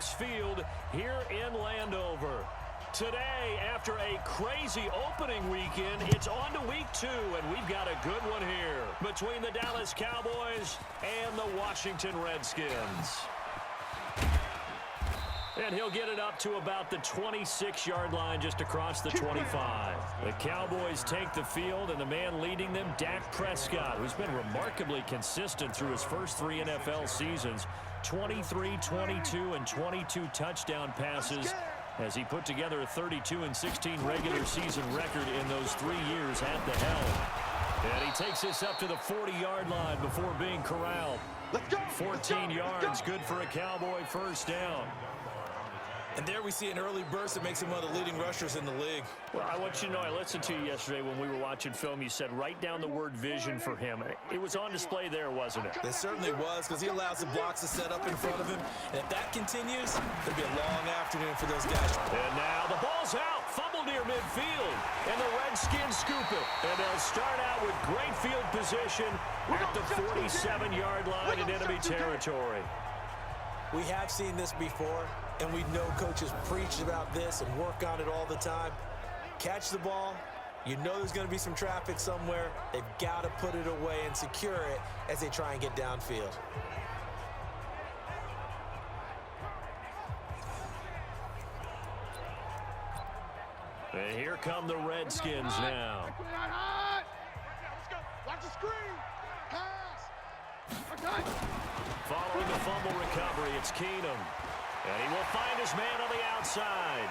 Fox Field here in Landover. Today, after a crazy opening weekend, it's on to week 2, and we've got a good one here between the Dallas Cowboys and the Washington Redskins. And he'll get it up to about the 26-yard line just across the 25. The Cowboys take the field, and the man leading them, Dak Prescott, who's been remarkably consistent through his first 3 NFL seasons, 23, 22, and 22 touchdown passes, as he put together a 32-16 regular season record in those 3 years at the helm. And he takes this up to the 40-yard line before being corralled. 14 yards, good for a Cowboy first down. And there we see an early burst that makes him one of the leading rushers in the league. Well, I want you to know, I listened to you yesterday when we were watching film. You said write down the word vision for him. It was on display there, wasn't it? It certainly was, because he allows the blocks to set up in front of him. And if that continues, it'll be a long afternoon for those guys. And now the ball's out. Fumble near midfield. And the Redskins scoop it. And they'll start out with great field position at the 47-yard line in enemy territory. We have seen this before, and we know coaches preach about this and work on it all the time. Catch the ball. You know there's going to be some traffic somewhere. They've got to put it away and secure it as they try and get downfield. And here come the Redskins now. Watch the screen. Pass. Following the fumble recovery, it's Keenum. And he will find his man on the outside.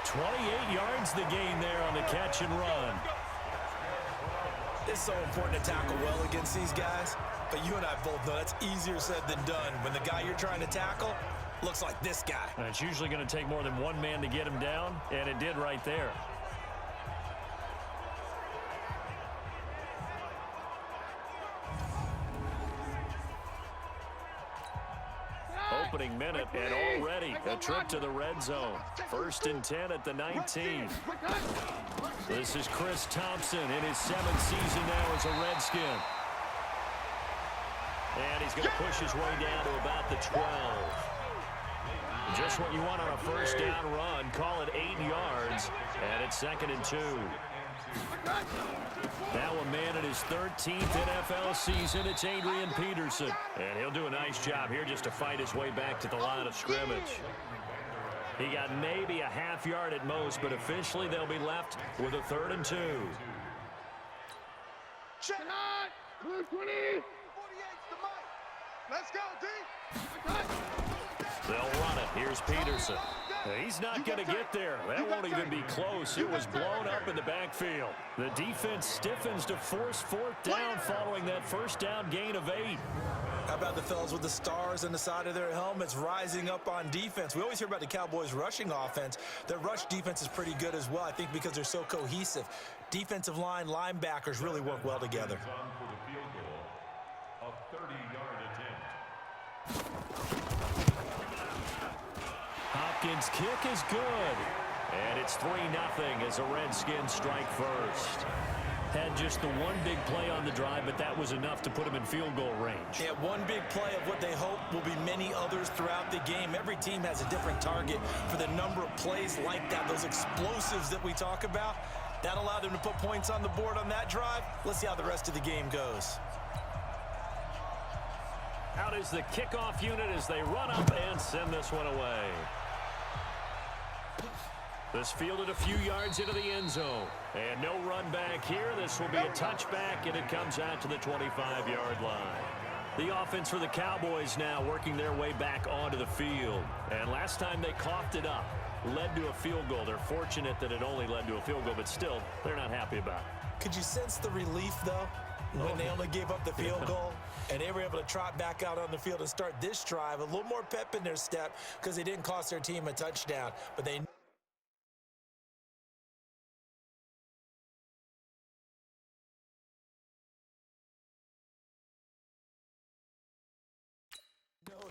28 yards the gain there on the catch and run. It's so important to tackle well against these guys, but you and I both know that's easier said than done when the guy you're trying to tackle looks like this guy. And it's usually going to take more than one man to get him down, and it did right there. Opening minute, and already a trip to the red zone. 1st and 10 at the 19. This is Chris Thompson in his 7th season now as a Redskin. And he's going to push his way down to about the 12. Just what you want on a first down run. Call it 8 yards, and it's 2nd and 2. Now a man in his 13th NFL season, it's Adrian Peterson. And he'll do a nice job here just to fight his way back to the line of scrimmage. He got maybe a half yard at most, but officially they'll be left with a 3rd and 2. Check. 20. 48's the mic. Let's go, D. They'll run it. Here's Peterson. He's not going to get there. That won't even be close. It was blown up in the backfield. The defense stiffens to force 4th down following that first down gain of 8. How about the fellas with the stars on the side of their helmets rising up on defense? We always hear about the Cowboys' rushing offense. Their rush defense is pretty good as well, I think, because they're so cohesive. Defensive line, linebackers really work well together. Hopkins' kick is good. And it's 3-0 as the Redskins strike first. Had just the one big play on the drive, but that was enough to put him in field goal range. Yeah, one big play of what they hope will be many others throughout the game. Every team has a different target for the number of plays like that, those explosives that we talk about. That allowed them to put points on the board on that drive. Let's see how the rest of the game goes. Out is the kickoff unit as they run up and send this one away. This fielded a few yards into the end zone. And no run back here. This will be a touchback, and it comes out to the 25-yard line. The offense for the Cowboys now working their way back onto the field. And last time they coughed it up, led to a field goal. They're fortunate that it only led to a field goal, but still, they're not happy about it. Could you sense the relief, though, when they only gave up the field goal and they were able to trot back out on the field and start this drive? A little more pep in their step because they didn't cost their team a touchdown, but they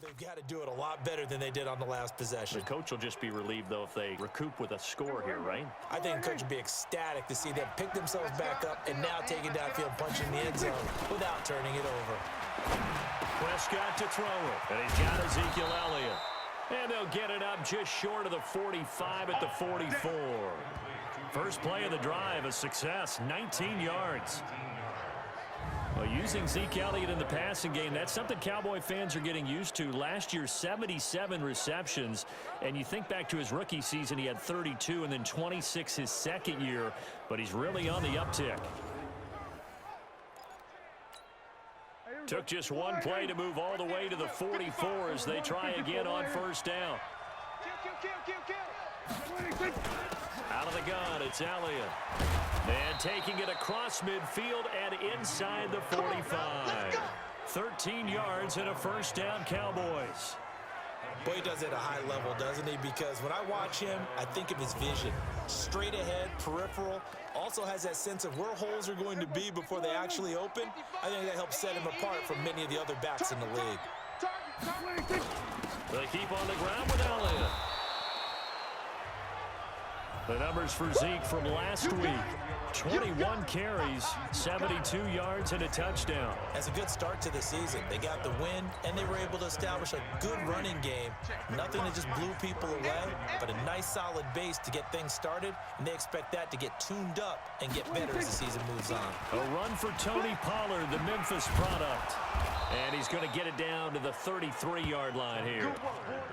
they've got to do it a lot better than they did on the last possession. The coach will just be relieved, though, if they recoup with a score here, right? I think the coach would be ecstatic to see them pick themselves back up and now take it downfield, punching the end zone without turning it over. Prescott to throw it. And he's got Ezekiel Elliott. And they'll get it up just short of the 45 at the 44. First play of the drive, a success, 19 yards. Well, using Zeke Elliott in the passing game, that's something Cowboy fans are getting used to. Last year, 77 receptions. And you think back to his rookie season, he had 32 and then 26 his second year. But he's really on the uptick. Took just one play to move all the way to the 44 as they try again on first down. Out of the gun, it's Elliott. And taking it across midfield and inside the 45. 13 yards and a first down, Cowboys. Boy, he does it at a high level, doesn't he? Because when I watch him, I think of his vision. Straight ahead, peripheral. Also has that sense of where holes are going to be before they actually open. I think that helps set him apart from many of the other backs in the league. They keep on the ground with Elliott. The numbers for Zeke from last week. 21 carries, 72 yards, and a touchdown. That's a good start to the season. They got the win, and they were able to establish a good running game. Nothing that just blew people away, but a nice, solid base to get things started, and they expect that to get tuned up and get better as the season moves on. A run for Tony Pollard, the Memphis product. And he's going to get it down to the 33-yard line here.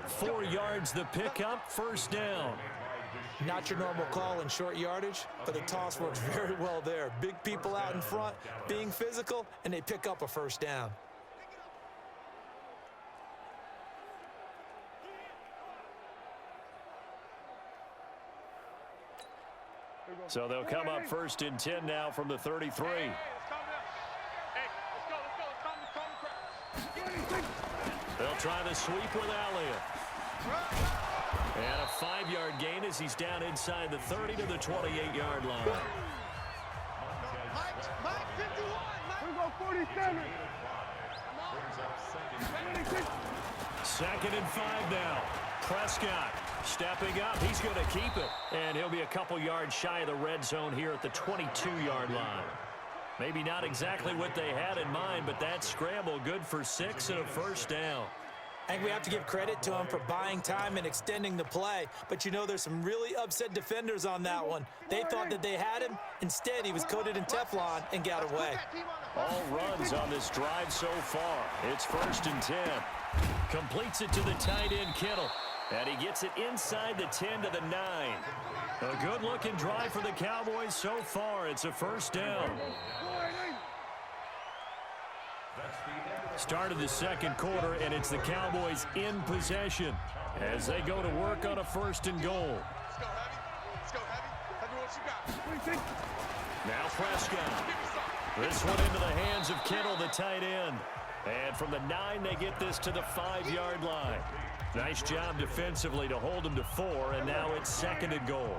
4 yards the pickup, first down. Not your normal call in short yardage, but the toss works very well there. Big people out in front, being physical, and they pick up a first down. So they'll come up first and 10 now from the 33. They'll try the sweep with Elliott. And a 5-yard gain as he's down inside the 30 to the 28-yard line. Mike 51. We go 47. Second and 5 now. Prescott stepping up. He's going to keep it. And he'll be a couple yards shy of the red zone here at the 22-yard line. Maybe not exactly what they had in mind, but that scramble good for 6 and a first down. I think we have to give credit to him for buying time and extending the play. But, you know, there's some really upset defenders on that one. They thought that they had him. Instead, he was coated in Teflon and got away. All runs on this drive so far. It's first and 10. Completes it to the tight end, Kittle. And he gets it inside the 10 to the 9. A good-looking drive for the Cowboys so far. It's a first down. Start of the second quarter, and it's the Cowboys in possession as they go to work on a first and goal. Let's go, Heavy. Let's go, Heavy. Heavy, what you got? Now Prescott. This one into the hands of Kittle, the tight end. And from the 9, they get this to the 5-yard line. Nice job defensively to hold them to 4, and now it's second and goal.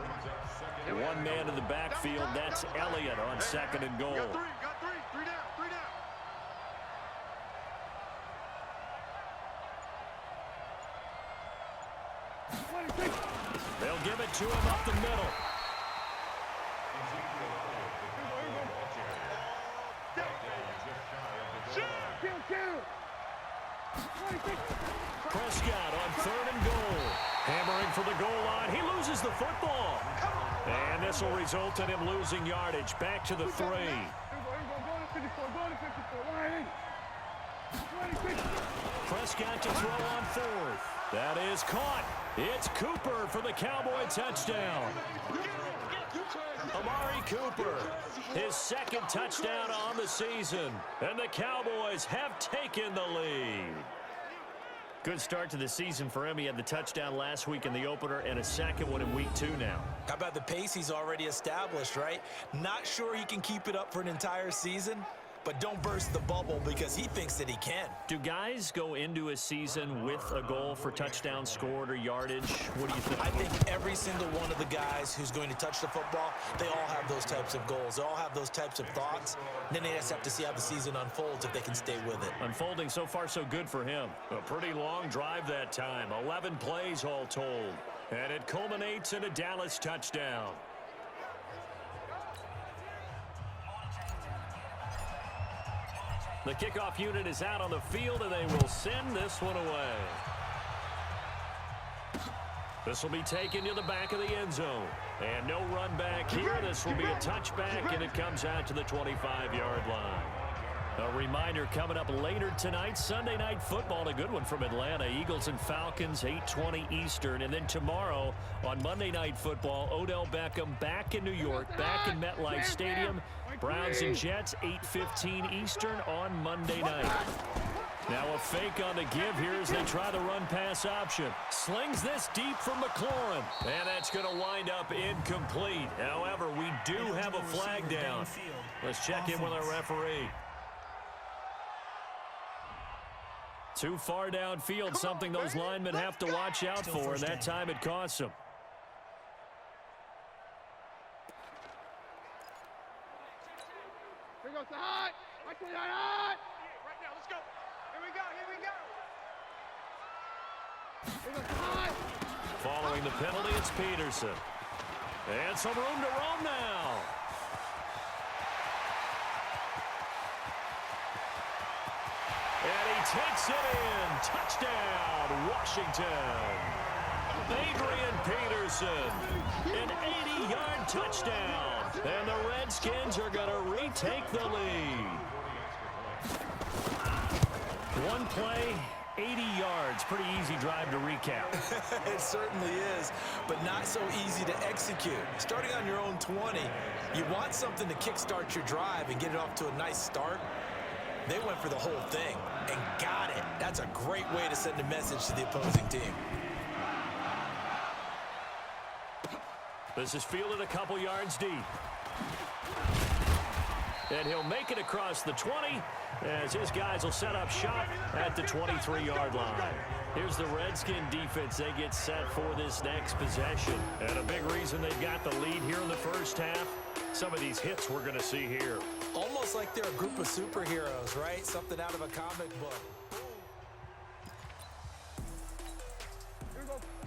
One man in the backfield, that's Elliott on second and goal. Got three. Three down. They'll give it to him up the middle. Prescott on third and goal. Hammering for the goal line. He loses the football. And this will result in him losing yardage. Back to the 3. Prescott to throw on fourth. That is caught. It's Cooper for the Cowboy touchdown. Amari Cooper, his second touchdown on the season. And the Cowboys have taken the lead. Good start to the season for him. He had the touchdown last week in the opener and a second one in week 2 now. How about the pace he's already established, right? Not sure he can keep it up for an entire season, but don't burst the bubble because he thinks that he can. Do guys go into a season with a goal for touchdowns scored or yardage? What do you think? I think every single one of the guys who's going to touch the football, they all have those types of goals. They all have those types of thoughts. And then they just have to see how the season unfolds if they can stay with it. Unfolding so far so good for him. A pretty long drive that time. 11 plays all told. And it culminates in a Dallas touchdown. The kickoff unit is out on the field, and they will send this one away. This will be taken to the back of the end zone. And no run back here. This will be a touchback, and it comes out to the 25-yard line. A reminder coming up later tonight, Sunday Night Football, a good one from Atlanta. Eagles and Falcons, 8:20 Eastern. And then tomorrow on Monday Night Football, Odell Beckham back in New York, back in MetLife Stadium. Browns and Jets, 8:15 Eastern on Monday night. Now a fake on the give here as they try the run-pass option. Slings this deep from McLaurin. And that's going to wind up incomplete. However, we do have a flag down. Let's check in with our referee. Too far downfield, something those linemen have to watch out for, and that time it costs them. Here goes the hot. Right now, let's go. Here we go. Here goes the hot. Following the penalty, it's Peterson. And some room to roam now. And he takes it in. Touchdown, Washington. Adrian Peterson, an 80-yard touchdown. And the Redskins are going to retake the lead. One play, 80 yards. Pretty easy drive to recap. It certainly is, but not so easy to execute. Starting on your own 20, you want something to kickstart your drive and get it off to a nice start. They went for the whole thing and got it. That's a great way to send a message to the opposing team. This is fielded a couple yards deep. And he'll make it across the 20 as his guys will set up shop at the 23-yard line. Here's the Redskin defense. They get set for this next possession. And a big reason they've got the lead here in the first half, some of these hits we're going to see here. Almost like they're a group of superheroes, right? Something out of a comic book.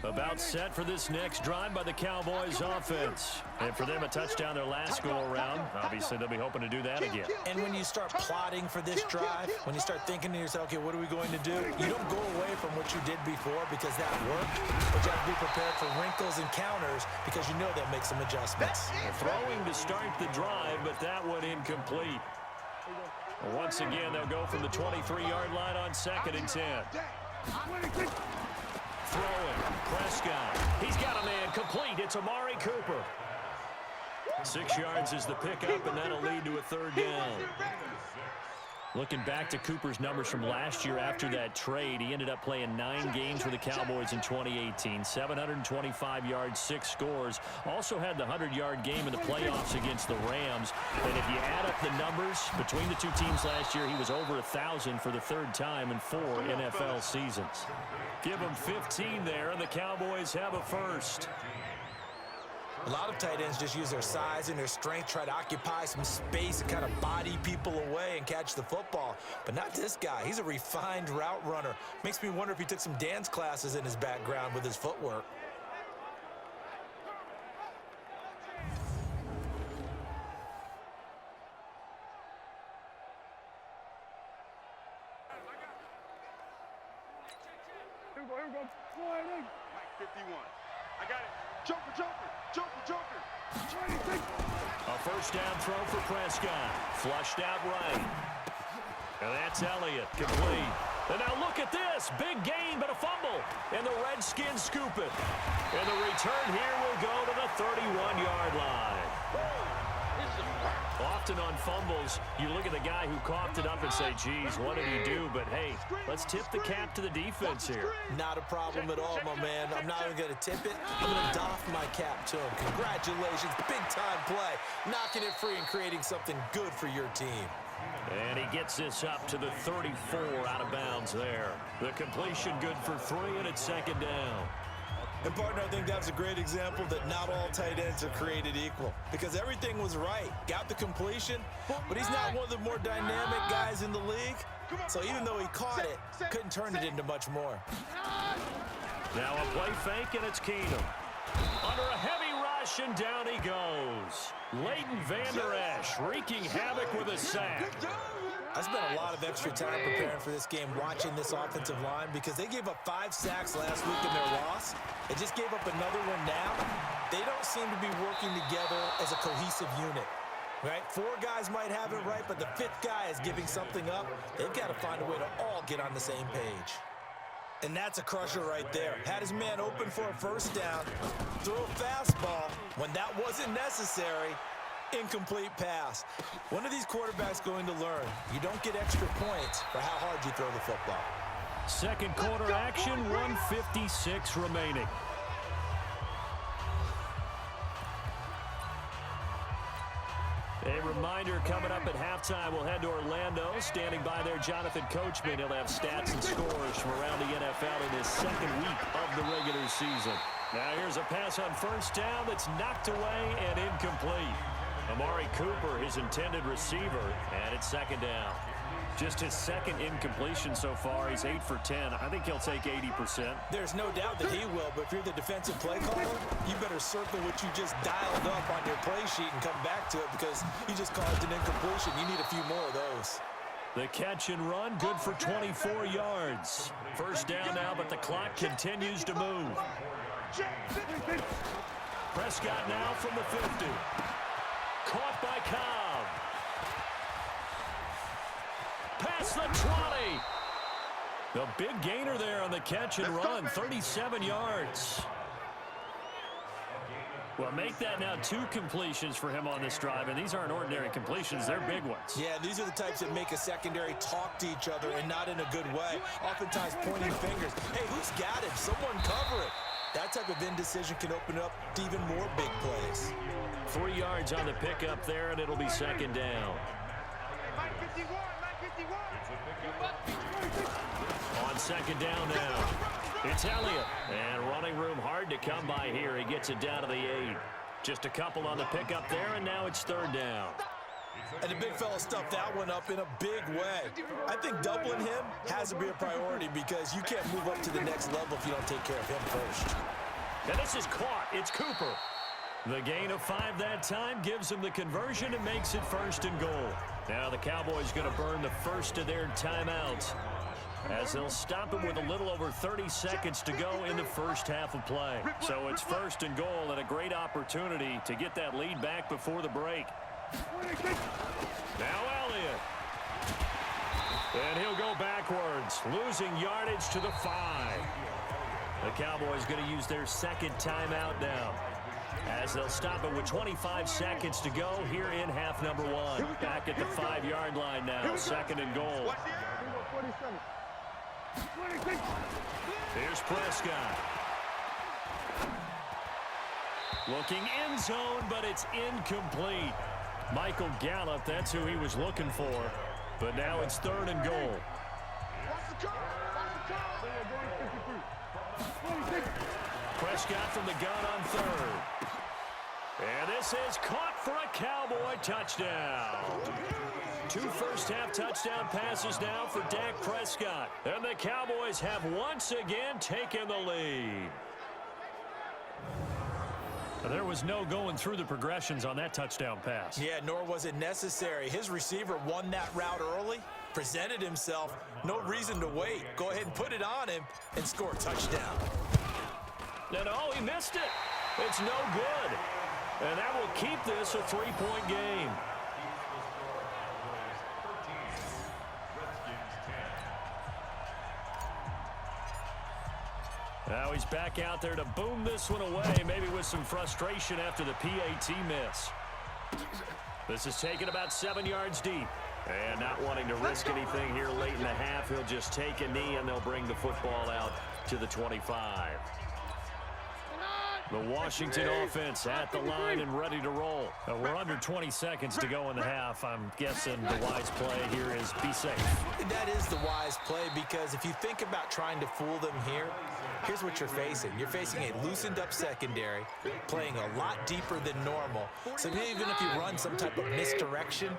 About set for this next drive by the Cowboys offense. And for them, a touchdown their last go-around. Obviously, they'll be hoping to do that again. And when you start plotting for this drive, when you start thinking to yourself, okay, what are we going to do? You don't go away from what you did before because that worked, but you have to be prepared for wrinkles and counters because you know they'll make some adjustments. Throwing to start the drive, but that one incomplete. Once again, they'll go from the 23-yard line on 2nd and 10. Throwing, Prescott. He's got a man complete. It's Amari Cooper. 6 yards is the pickup, and that'll lead to a 3rd down. Looking back to Cooper's numbers from last year after that trade, he ended up playing 9 games for the Cowboys in 2018. 725 yards, 6 scores. Also had the 100-yard game in the playoffs against the Rams. And if you add up the numbers between the two teams last year, he was over 1,000 for the 3rd time in 4 NFL seasons. Give him 15 there, and the Cowboys have a first. A lot of tight ends just use their size and their strength, try to occupy some space and kind of body people away and catch the football. But not this guy. He's a refined route runner. Makes me wonder if he took some dance classes in his background with his footwork. Here we go. Mike 51. I got it. Joker. A first down throw for Prescott. Flushed out right. And that's Elliott, complete. And now look at this. Big gain, but a fumble. And the Redskins scoop it. And the return here will go to the 31-yard line. Often on fumbles, you look at the guy who coughed it up and say, geez, what did he do? But, hey, let's tip the cap to the defense here. Not a problem at all, my man. I'm not even going to tip it. I'm going to doff my cap to him. Congratulations. Big-time play. Knocking it free and creating something good for your team. And he gets this up to the 34 out of bounds there. The completion good for 3, and it's 2nd down. And, partner, I think that's a great example that not all tight ends are created equal because everything was right. Got the completion, but he's not one of the more dynamic guys in the league. So even though he caught it, couldn't turn it into much more. Now a play fake, and it's Keenum. Under a heavy rush, and down he goes. Leighton Vander Esch wreaking havoc with a sack. I spent a lot of extra time preparing for this game watching this offensive line because they gave up 5 sacks last week in their loss. They just gave up another one now. They don't seem to be working together as a cohesive unit. Right? 4 guys might have it right, but the 5th guy is giving something up. They've got to find a way to all get on the same page. And that's a crusher right there. Had his man open for a first down, throw a fastball when that wasn't necessary. Incomplete pass. When are these quarterbacks going to learn? You don't get extra points for how hard you throw the football. Second quarter action, 1:56 remaining. A reminder coming up at halftime, we'll head to Orlando. Standing by there, Jonathan Coachman. He'll have stats and scores from around the NFL in his second week of the regular season. Now here's a pass on first down that's knocked away and incomplete. Amari Cooper, his intended receiver, and it's second down. Just his second incompletion so far. He's 8 for 10. I think he'll take 80%. There's no doubt that he will, but if you're the defensive play caller, you better circle what you just dialed up on your play sheet and come back to it because you just caused an incompletion. You need a few more of those. The catch and run, good for 24 yards. First down now, but the clock continues to move. Prescott now from the 50. Caught by Cobb. Past the 20. The big gainer there on the catch and run, 37 yards. Well, make that now 2 completions for him on this drive, and these aren't ordinary completions. They're big ones. Yeah, these are the types that make a secondary talk to each other and not in a good way. Oftentimes pointing fingers. Hey, who's got him? Someone cover it. That type of indecision can open up to even more big plays. 3 yards on the pickup there, and it'll be second down. On second down now, it's Elliott. And running room hard to come by here. He gets it down to the 8. Just a couple on the pickup there, and now it's third down. And the big fella stuffed that one up in a big way. I think doubling him has to be a priority because you can't move up to the next level if you don't take care of him first. And this is caught. It's Cooper. The gain of 5 that time gives him the conversion and makes it first and goal. Now the Cowboys going to burn the first of their timeouts as they'll stop him with a little over 30 seconds to go in the first half of play. So it's first and goal and a great opportunity to get that lead back before the break. Now Elliott. And he'll go backwards, losing yardage to the 5. The Cowboys going to use their second timeout now, as they'll stop it with 25 seconds to go here in half number 1. Back at the 5-yard line now, second and goal. Here's Prescott. Looking end zone, but it's incomplete. Michael Gallup, that's who he was looking for. But now it's third and goal. Prescott from the gun on third. And this is caught for a Cowboy touchdown. 2 first-half touchdown passes now for Dak Prescott. And the Cowboys have once again taken the lead. There was no going through the progressions on that touchdown pass. Yeah, nor was it necessary. His receiver won that route early, presented himself. No reason to wait. Go ahead and put it on him and score a touchdown. And oh, he missed it. It's no good. And that will keep this a 3-point game. Now he's back out there to boom this one away, maybe with some frustration after the PAT miss. This is taken about 7 yards deep. And not wanting to risk anything here late in the half, he'll just take a knee and they'll bring the football out to the 25. The Washington offense at the line and ready to roll. We're under 20 seconds to go in the half. I'm guessing the wise play here is be safe. That is the wise play because if you think about trying to fool them here, here's what you're facing. You're facing a loosened up secondary, playing a lot deeper than normal. So even if you run some type of misdirection,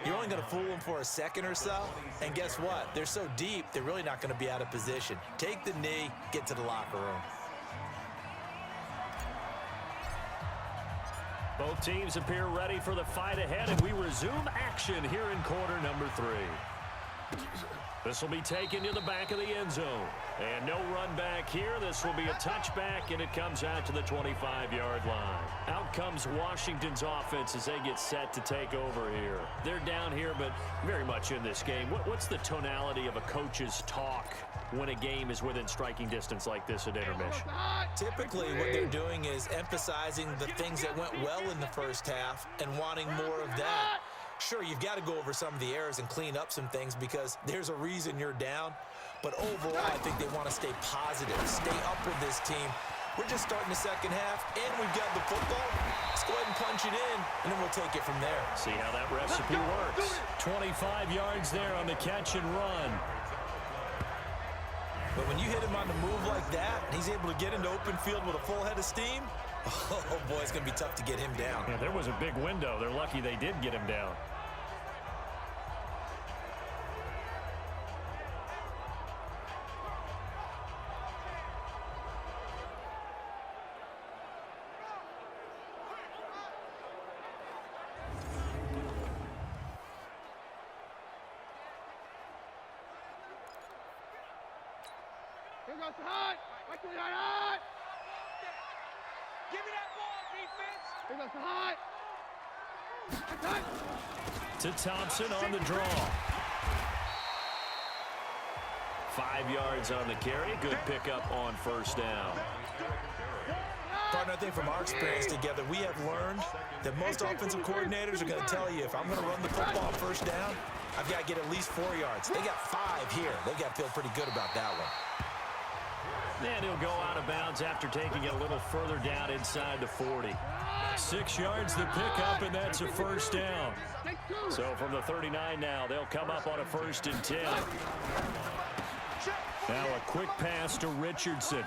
you're only going to fool them for a second or so. And guess what? They're so deep, they're really not going to be out of position. Take the knee, get to the locker room. Both teams appear ready for the fight ahead, and we resume action here in quarter number 3. This will be taken to the back of the end zone. And no run back here. This will be a touchback, and it comes out to the 25-yard line. Out comes Washington's offense as they get set to take over here. They're down here, but very much in this game. What's the tonality of a coach's talk when a game is within striking distance like this at intermission? Typically, what they're doing is emphasizing the things that went well in the first half and wanting more of that. Sure, you've got to go over some of the errors and clean up some things because there's a reason you're down. But overall, I think they want to stay positive, stay up with this team. We're just starting the second half, and we've got the football. Let's go ahead and punch it in, and then we'll take it from there. See how that recipe works. 25 yards there on the catch and run. But when you hit him on the move like that, and he's able to get into open field with a full head of steam, oh boy, it's going to be tough to get him down. Yeah, there was a big window. They're lucky they did get him down. Here goes the hot. Watch the hot. Give me that ball, defense. Here goes the hot. To Thompson on the draw. 5 yards on the carry. Good pickup on first down. Partner, I think from our experience together, we have learned that most offensive coordinators are going to tell you, if I'm going to run the football on first down, I've got to get at least 4 yards. They got 5 here. They've got to feel pretty good about that one. And he'll go out of bounds after taking it a little further down inside the 40. 6 yards the pickup, and that's a first down. So from the 39 now, they'll come up on a 1st and 10. Now a quick pass to Richardson.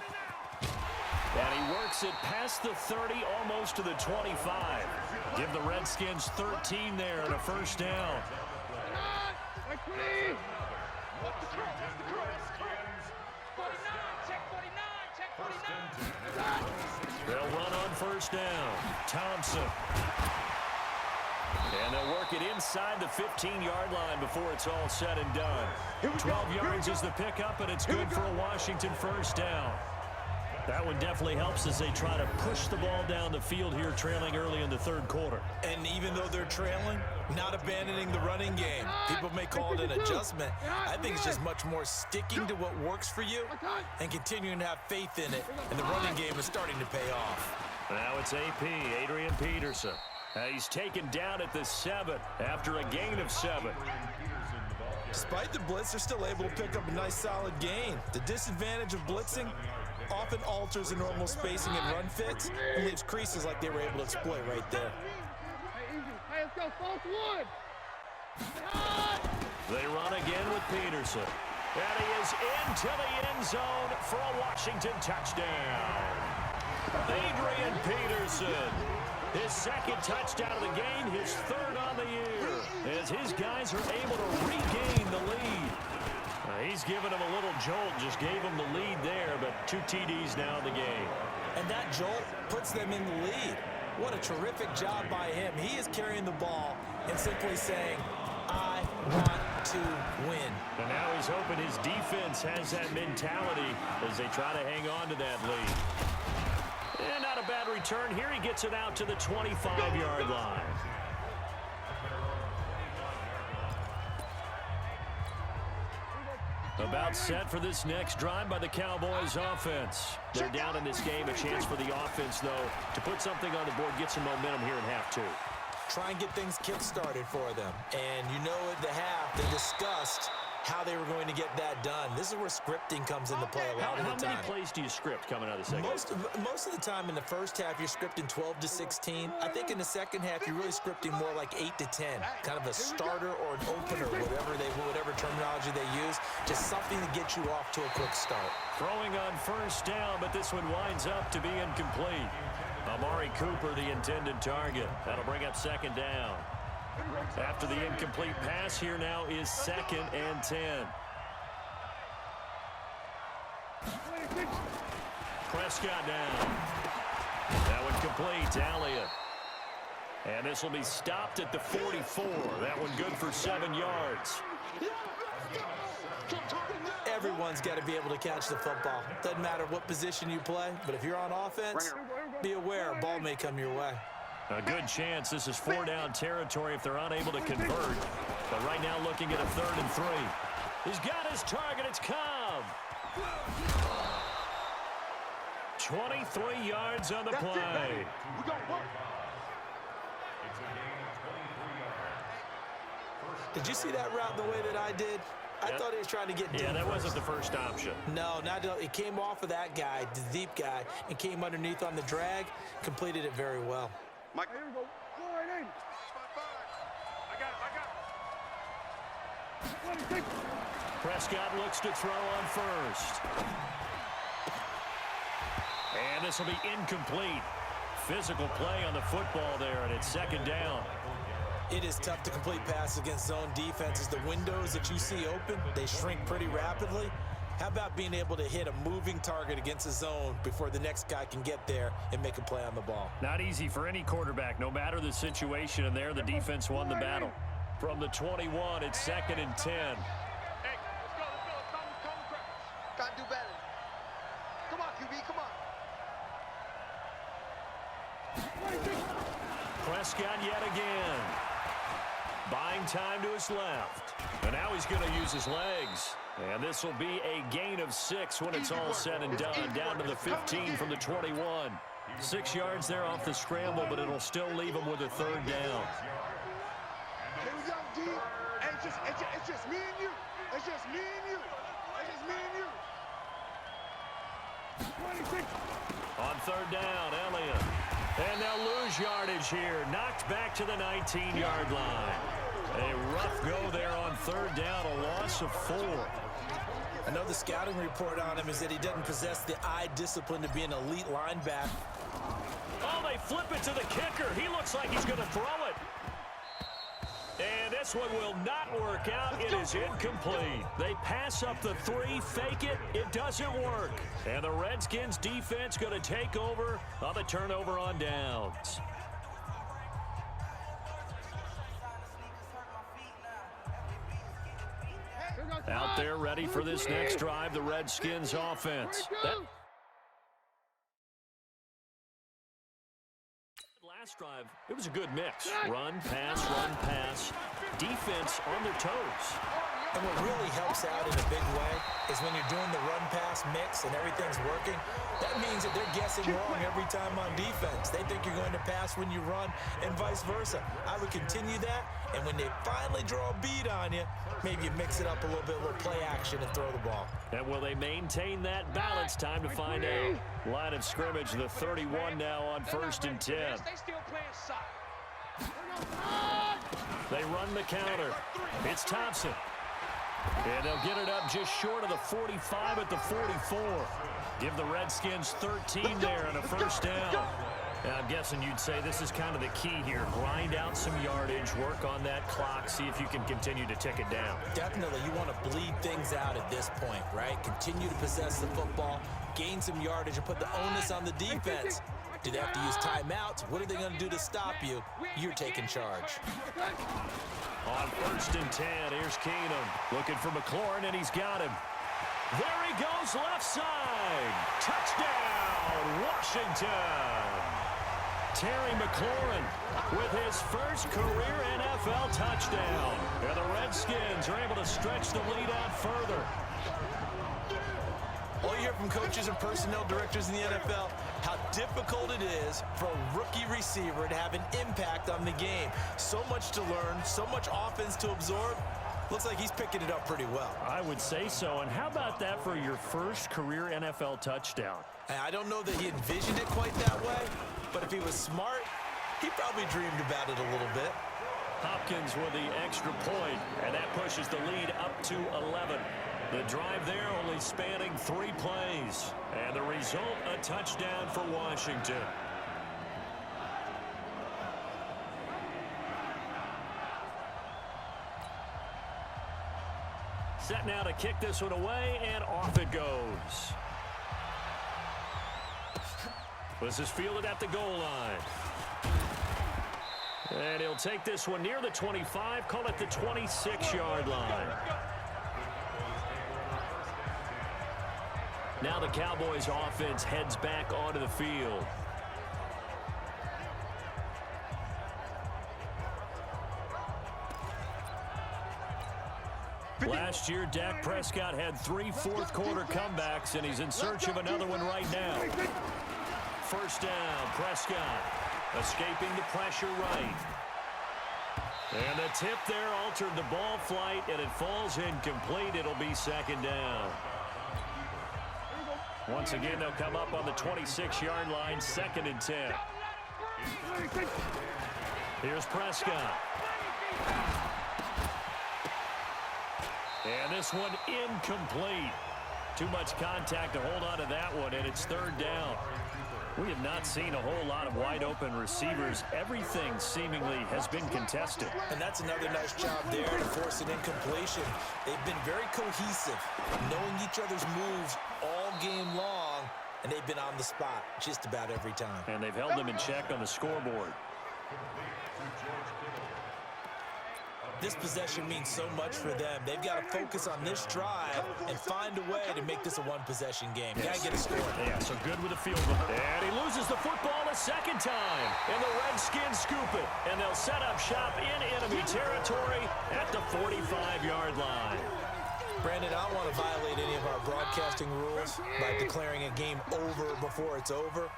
And he works it past the 30, almost to the 25. Give the Redskins 13 there and a first down. They'll run on first down. Thompson. And they'll work it inside the 15-yard line before it's all said and done. 12 yards is the pickup, and it's good for a Washington first down. That one definitely helps as they try to push the ball down the field here, trailing early in the 3rd quarter. And even though they're trailing, not abandoning the running game. People may call it an adjustment. I think it's just much more sticking to what works for you and continuing to have faith in it. And the running game is starting to pay off. Now it's AP, Adrian Peterson. He's taken down at the 7 after a gain of 7. Despite the blitz, they're still able to pick up a nice solid gain. The disadvantage of blitzing often alters the normal spacing and run fits and leaves creases like they were able to exploit right there. Hey, let's go, false wood. They run again with Peterson. And he is into the end zone for a Washington touchdown. Adrian Peterson. His 2nd touchdown of the game, his 3rd on the year, as his guys are able to regain the lead. He's given him a little jolt, just gave him the lead there, but 2 TDs now in the game. And that jolt puts them in the lead. What a terrific job by him. He is carrying the ball and simply saying, I want to win. And now he's hoping his defense has that mentality as they try to hang on to that lead. And not a bad return here. He gets it out to the 25-yard line. About set for this next drive by the Cowboys offense. They're down in this game. A chance for the offense, though, to put something on the board, get some momentum here in half 2. Try and get things kick-started for them. And you know at the half, they discussed how they were going to get that done. This is where scripting comes into play a lot of the time. How many plays do you script coming out of the second half? Most of the time in the first half, you're scripting 12 to 16. I think in the second half, you're really scripting more like 8 to 10. Kind of a starter or an opener, whatever terminology they use. Just something to get you off to a quick start. Throwing on first down, but this one winds up to be incomplete. Amari Cooper, the intended target. That'll bring up 2nd down. After the incomplete pass, here now is 2nd and 10. Prescott down. That one complete. Elliott. And this will be stopped at the 44. That one good for 7 yards. Everyone's got to be able to catch the football. Doesn't matter what position you play, but if you're on offense, be aware a ball may come your way. A good chance this is 4-down territory if they're unable to convert. But right now looking at a 3rd and 3. He's got his target. It's Cobb. 23 yards on the play. Did you see that route the way that I did? I thought he was trying to get deep. Yeah, that first. wasn't the first option. No, it came off of that guy, the deep guy, and came underneath on the drag, completed it very well. Mike. Here we go. Go right in. I got it. Prescott looks to throw on first. And this will be incomplete. Physical play on the football there, and it's 2nd down. It is tough to complete passes against zone defenses. The windows that you see open, they shrink pretty rapidly. How about being able to hit a moving target against a zone before the next guy can get there and make a play on the ball? Not easy for any quarterback, no matter the situation, and there the defense won the battle. From the 21, it's 2nd and 10. Hey, let's go. Come. Gotta do better. Come on, QB, come on. Prescott yet again. Buying time to his left. And now he's going to use his legs. And this will be a gain of 6 when it's all said and done. Down to the 15 from the 21. 6 yards there off the scramble, but it'll still leave him with a 3rd down. Here we go, D. It's just me and you. It's just me and you. It's just me and you. 26. On 3rd down, Elliott. And they'll lose yardage here. Knocked back to the 19-yard line. A rough go there on 3rd down, a loss of 4. I know the scouting report on him is that he doesn't possess the eye discipline to be an elite linebacker. Oh, they flip it to the kicker. He looks like he's going to throw it. And this one will not work out. It is incomplete. They pass up the 3, fake it. It doesn't work. And the Redskins defense going to take over on the turnover on downs. Out there ready for this next drive, the Redskins offense. Last drive, it was a good mix. Run, pass, defense on their toes. And what really helps out in a big way is when you're doing the run-pass mix and everything's working, that means that they're guessing wrong every time on defense. They think you're going to pass when you run and vice versa. I would continue that, and when they finally draw a bead on you, maybe you mix it up a little bit, a little play action, and throw the ball. And will they maintain that balance? Time to find out. Line of scrimmage, the 31 now on 1st and 10. They still playing soft. They run the counter. It's Thompson. And they'll get it up just short of the 45 at the 44. Give the Redskins 13 there and a 1st down. And I'm guessing you'd say this is kind of the key here. Grind out some yardage, work on that clock, see if you can continue to tick it down. Definitely, you want to bleed things out at this point, right? Continue to possess the football, gain some yardage, and put the onus on the defense. Do they have to use timeouts? What are they going to do to stop you? You're taking charge. On 1st and 10, here's Keenum. Looking for McLaurin, and he's got him. There he goes, left side. Touchdown, Washington. Terry McLaurin with his first career NFL touchdown. And the Redskins are able to stretch the lead out further. All you hear from coaches and personnel directors in the NFL, how difficult it is for a rookie receiver to have an impact on the game. So much to learn, so much offense to absorb. Looks like he's picking it up pretty well. I would say so. And how about that for your first career NFL touchdown? I don't know that he envisioned it quite that way, but if he was smart, he probably dreamed about it a little bit. Hopkins with the extra point, and that pushes the lead up to 11. The drive there only spanning 3 plays. And the result, a touchdown for Washington. Set now to kick this one away, and off it goes. This is fielded at the goal line. And he'll take this one near the 25, call it the 26-yard line. Now the Cowboys offense heads back onto the field. Last year, Dak Prescott had 3 fourth-quarter comebacks, and he's in search of another one right now. First down, Prescott escaping the pressure right. And the tip there altered the ball flight, and it falls incomplete. It'll be second down. Once again, they'll come up on the 26-yard line, 2nd and 10. Here's Prescott. And this one incomplete. Too much contact to hold on to that one, and it's 3rd down. We have not seen a whole lot of wide-open receivers. Everything seemingly has been contested. And that's another nice job there to force an incompletion. They've been very cohesive, knowing each other's moves all game long, and they've been on the spot just about every time. And they've held them in check on the scoreboard. This possession means so much for them. They've got to focus on this drive and find a way to make this a one-possession game. Got to get a score. Yeah, so good with the field goal. And he loses the football a second time. And the Redskins scoop it. And they'll set up shop in enemy territory at the 45-yard line. Brandon, I don't want to violate any of our broadcasting rules by declaring a game over before it's over.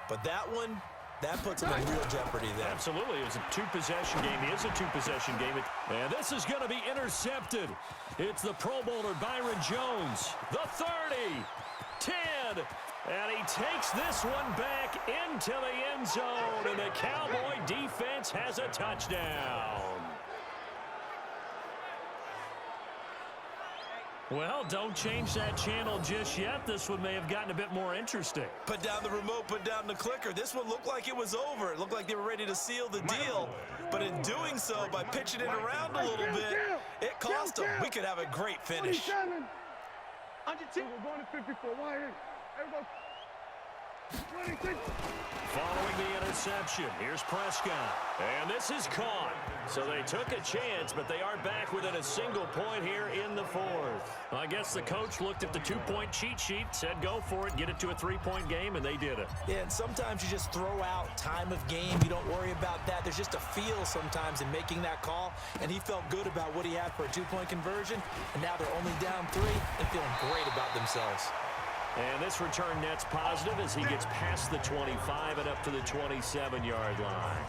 But that one, that puts him in real jeopardy there. Absolutely. It was a 2-possession game. It is a 2-possession game. And this is going to be intercepted. It's the Pro Bowler Byron Jones. The 30, 10, and he takes this one back into the end zone. And the Cowboy defense has a touchdown. Well, don't change that channel just yet. This one may have gotten a bit more interesting. Put down the remote, put down the clicker. This one looked like it was over. It looked like they were ready to seal the deal. But in doing so, by pitching it around a little bit, it cost them. We could have a great finish. We're going to 54. Why here? There we go. 26. Following the interception, here's Prescott. And this is caught. So they took a chance, but they are back within a single point here in the 4th. I guess the coach looked at the 2-point cheat sheet, said go for it, get it to a 3-point game, and they did it. Yeah, and sometimes you just throw out time of game. You don't worry about that. There's just a feel sometimes in making that call, and he felt good about what he had for a 2-point conversion, and now they're only down 3 and feeling great about themselves. And this return net's positive as he gets past the 25 and up to the 27-yard line.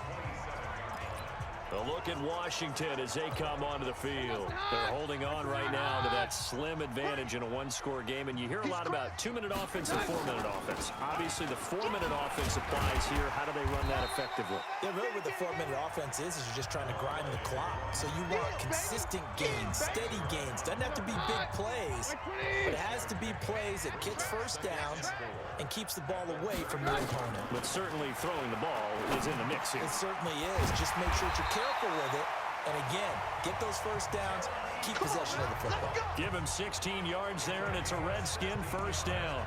A look at Washington as they come onto the field. They're holding on right now to that slim advantage in a 1-score game. And you hear a lot about 2-minute offense and 4-minute offense. Obviously, the 4-minute offense applies here. How do they run that effectively? Yeah, really what the 4-minute offense is you're just trying to grind the clock. So you want consistent gains, steady gains. Doesn't have to be big plays, but it has to be plays that gets first downs and keeps the ball away from the opponent. But certainly throwing the ball is in the mix here. It certainly is. Just make sure that you're careful with it. And again, get those first downs, keep possession of the football. Give him 16 yards there, and it's a Redskin first down.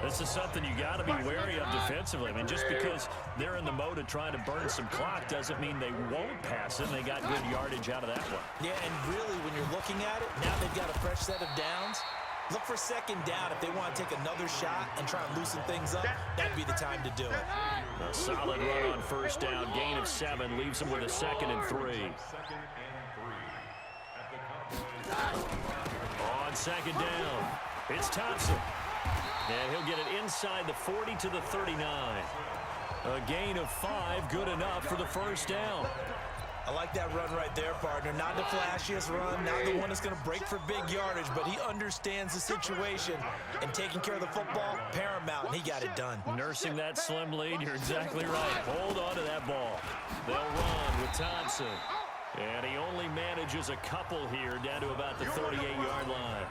This is something you got to be wary of defensively. I mean, just because they're in the mode of trying to burn some clock doesn't mean they won't pass it. They got good yardage out of that one. Yeah, and really, when you're looking at it, now they've got a fresh set of downs. Look for second down. If they want to take another shot and try and loosen things up, that'd be the time to do it. A solid run on first down. Gain of 7 leaves them with a 2nd and 3. On second down, it's Thompson. And he'll get it inside the 40 to the 39. A gain of 5, good enough for the first down. I like that run right there, partner. Not the flashiest run, not the one that's going to break for big yardage, but he understands the situation, and taking care of the football, paramount, and he got it done. Nursing that slim lead, you're exactly right. Hold on to that ball. They'll run with Thompson. And he only manages a couple here down to about the 38-yard line.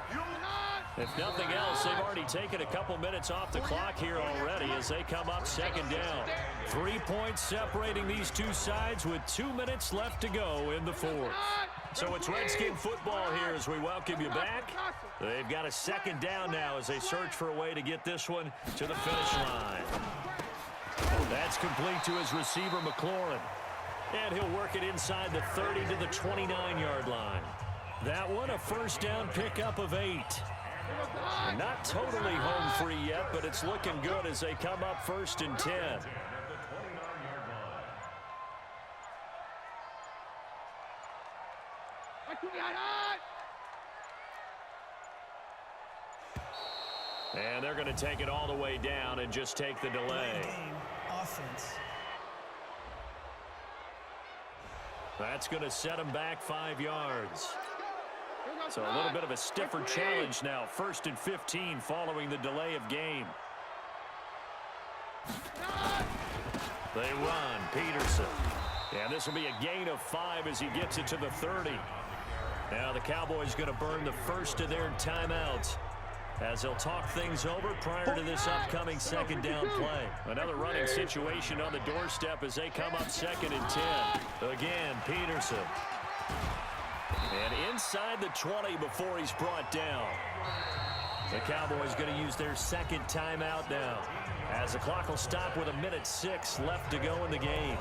If nothing else, they've already taken a couple minutes off the clock here already as they come up second down. 3 points separating these two sides with 2 minutes left to go in the 4th. So it's Redskin football here as we welcome you back. They've got a second down now as they search for a way to get this one to the finish line. That's complete to his receiver, McLaurin. And he'll work it inside the 30 to the 29-yard line. That one, a first down pickup of 8. Not totally home free yet, but it's looking good as they come up 1st and 10. And they're going to take it all the way down and just take the delay. Offense. That's going to set him back 5 yards. So a little bit of a stiffer challenge now. 1st and 15 following the delay of game. They run. Peterson. And this will be a gain of 5 as he gets it to the 30. Now the Cowboys going to burn the first of their timeouts as they'll talk things over prior to this upcoming 2nd down play. Another running situation on the doorstep as they come up 2nd and 10. Again, Peterson. And inside the 20 before he's brought down. The Cowboys going to use their 2nd timeout now as the clock will stop with 1:06 left to go in the game.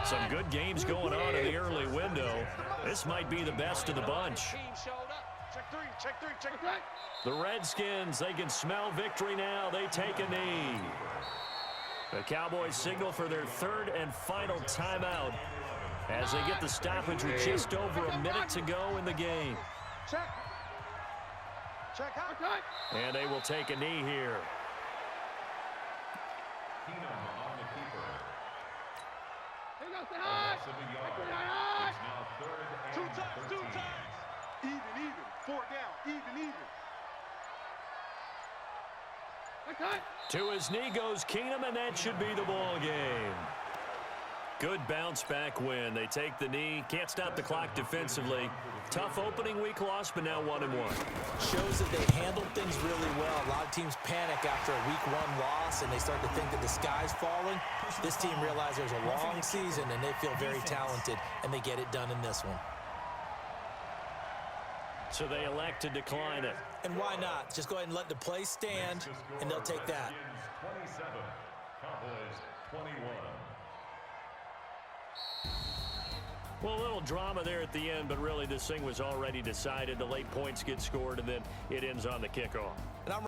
Some good games going on in the early window. This might be the best of the bunch. The Redskins, they can smell victory now. They take a knee. The Cowboys signal for their 3rd and final timeout as they get the stoppage with just over a minute to go in the game. And they will take a knee here. Two times. Even. 4 down. Even. To his knee goes Keenum, and that should be the ball game. Good bounce-back win. They take the knee. Can't stop the clock defensively. Tough opening week loss, but now 1-1. Shows that they handled things really well. A lot of teams panic after a week 1 loss, and they start to think that the sky's falling. This team realizes there's a long season, and they feel very talented, and they get it done in this one. So they elect to decline it. And why not? Just go ahead and let the play stand, and they'll take that. 27, Cowboys 21. Well, a little drama there at the end, but really this thing was already decided. The late points get scored, and then it ends on the kickoff.